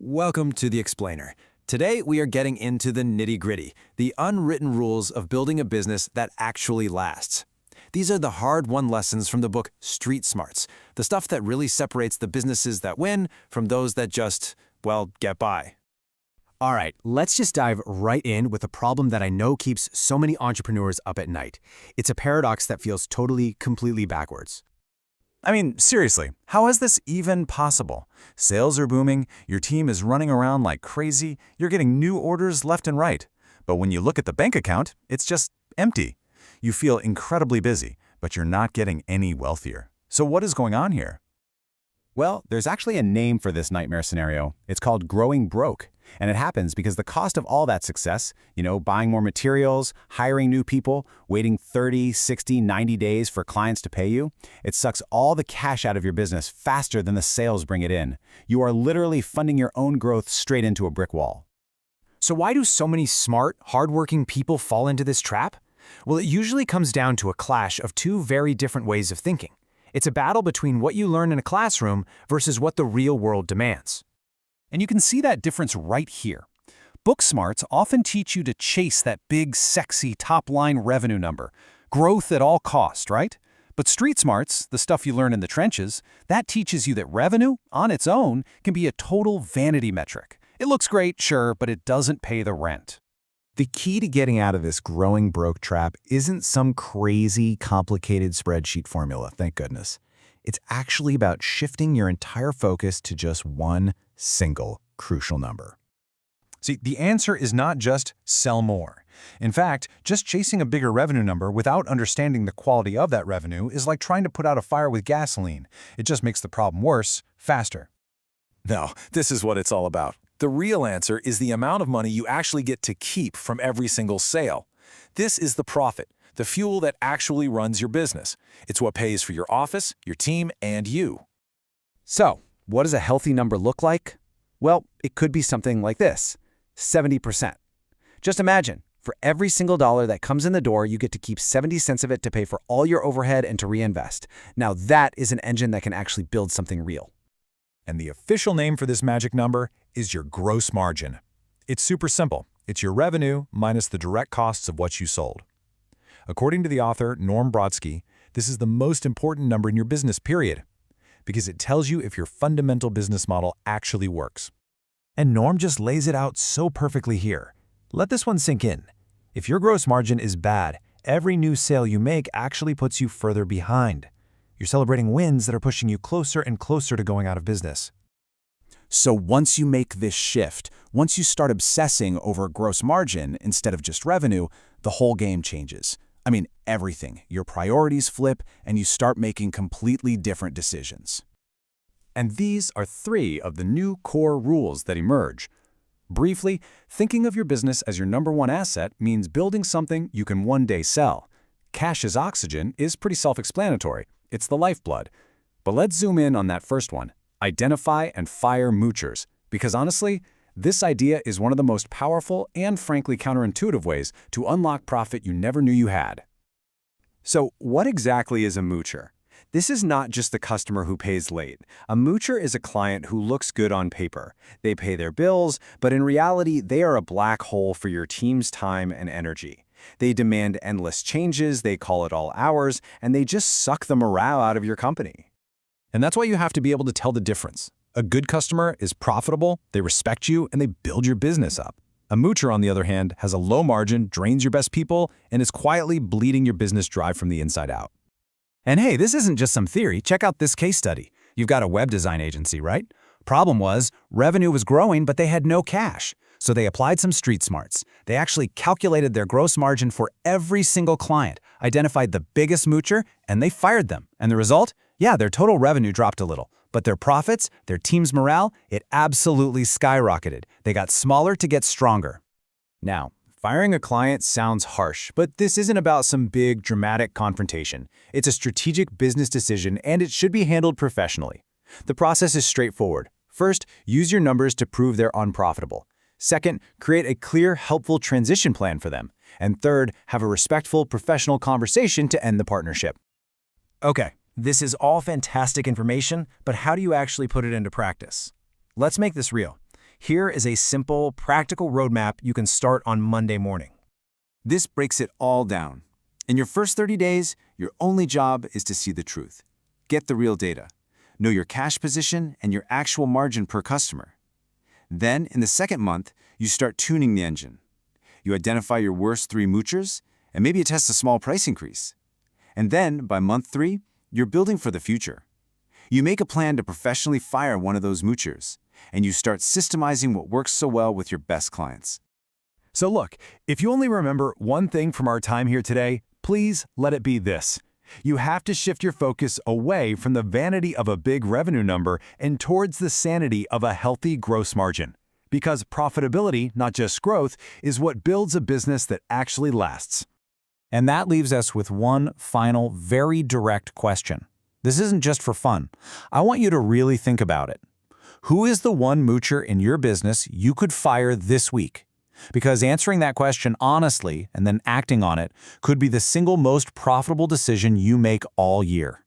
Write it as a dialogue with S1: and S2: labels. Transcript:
S1: Welcome to The Explainer. Today we are getting into the nitty-gritty, the unwritten rules of building a business that actually lasts. These are the hard-won lessons from the book Street Smarts, the stuff that really separates the businesses that win from those that just, well, get by.
S2: All right, let's just dive right in with a problem that I know keeps so many entrepreneurs up at night. It's a paradox that feels completely backwards.
S3: I mean, seriously, how is this even possible? Sales are booming, your team is running around like crazy, you're getting new orders left and right. But when you look at the bank account, it's just empty. You feel incredibly busy, but you're not getting any wealthier. So what is going on here?
S4: Well, there's actually a name for this nightmare scenario. It's called growing broke. And it happens because the cost of all that success, buying more materials, hiring new people, waiting 30, 60, 90 days for clients to pay you, it sucks all the cash out of your business faster than the sales bring it in. You are literally funding your own growth straight into a brick wall.
S2: So why do so many smart, hardworking people fall into this trap? Well, it usually comes down to a clash of two very different ways of thinking. It's a battle between what you learn in a classroom versus what the real world demands.
S3: And you can see that difference right here. Book smarts often teach you to chase that big, sexy top-line revenue number. Growth at all cost, right? But street smarts, the stuff you learn in the trenches, that teaches you that revenue, on its own, can be a total vanity metric. It looks great, sure, but it doesn't pay the rent.
S4: The key to getting out of this growing broke trap isn't some crazy, complicated spreadsheet formula, thank goodness. It's actually about shifting your entire focus to just one single crucial number.
S3: See, the answer is not just sell more. In fact, just chasing a bigger revenue number without understanding the quality of that revenue is like trying to put out a fire with gasoline. It just makes the problem worse, faster.
S1: No, this is what it's all about. The real answer is the amount of money you actually get to keep from every single sale. This is the profit, the fuel that actually runs your business. It's what pays for your office, your team, and you.
S4: So, what does a healthy number look like? Well, it could be something like this, 70%. Just imagine, for every single dollar that comes in the door, you get to keep 70 cents of it to pay for all your overhead and to reinvest. Now that is an engine that can actually build something real.
S3: And the official name for this magic number is your gross margin. It's super simple. It's your revenue minus the direct costs of what you sold. According to the author, Brodsky, this is the most important number in your business, period, because it tells you if your fundamental business model actually works. And Norm just lays it out so perfectly here. Let this one sink in. If your gross margin is bad, every new sale you make actually puts you further behind. You're celebrating wins that are pushing you closer and closer to going out of business.
S4: So once you make this shift, once you start obsessing over gross margin instead of just revenue, the whole game changes. I mean, everything. Your priorities flip, and you start making completely different decisions. And these are 3 of the new core rules that emerge. Briefly, thinking of your business as your number one asset means building something you can one day sell. Cash as oxygen is pretty self-explanatory. It's the lifeblood. But let's zoom in on that first one. Identify and fire Moochers. Because honestly, this idea is one of the most powerful and frankly counterintuitive ways to unlock profit you never knew you had.
S5: So what exactly is a moocher? This is not just the customer who pays late. A moocher is a client who looks good on paper. They pay their bills, but in reality, they are a black hole for your team's time and energy. They demand endless changes, they call it all hours, and they just suck the morale out of your company.
S3: And that's why you have to be able to tell the difference. A good customer is profitable, they respect you, and they build your business up. A moocher, on the other hand, has a low margin, drains your best people, and is quietly bleeding your business dry from the inside out.
S2: And hey, this isn't just some theory. Check out this case study. You've got a web design agency, right? Problem was, revenue was growing, but they had no cash. So they applied some street smarts. They actually calculated their gross margin for every single client, identified the biggest moocher, and they fired them. And the result? Yeah, their total revenue dropped a little. But their profits, their team's morale, it absolutely skyrocketed. They got smaller to get stronger.
S4: Now, firing a client sounds harsh, but this isn't about some big, dramatic confrontation. It's a strategic business decision, and it should be handled professionally. The process is straightforward. First, use your numbers to prove they're unprofitable. Second, create a clear, helpful transition plan for them. And third, have a respectful, professional conversation to end the partnership.
S2: Okay, this is all fantastic information, but how do you actually put it into practice? Let's make this real.
S6: Here is a simple, practical roadmap you can start on Monday morning.
S1: This breaks it all down. In your first 30 days, your only job is to see the truth. Get the real data. Know your cash position and your actual margin per customer. Then, in the second month, you start tuning the engine. You identify your worst 3 moochers, and maybe you test a small price increase. And then, by month 3, you're building for the future. You make a plan to professionally fire one of those moochers, and you start systemizing what works so well with your best clients.
S3: So look, if you only remember one thing from our time here today, please let it be this. You have to shift your focus away from the vanity of a big revenue number and towards the sanity of a healthy gross margin. Because profitability, not just growth, is what builds a business that actually lasts.
S2: And that leaves us with one final, very direct question. This isn't just for fun. I want you to really think about it. Who is the one moocher in your business you could fire this week? Because answering that question honestly and then acting on it could be the single most profitable decision you make all year.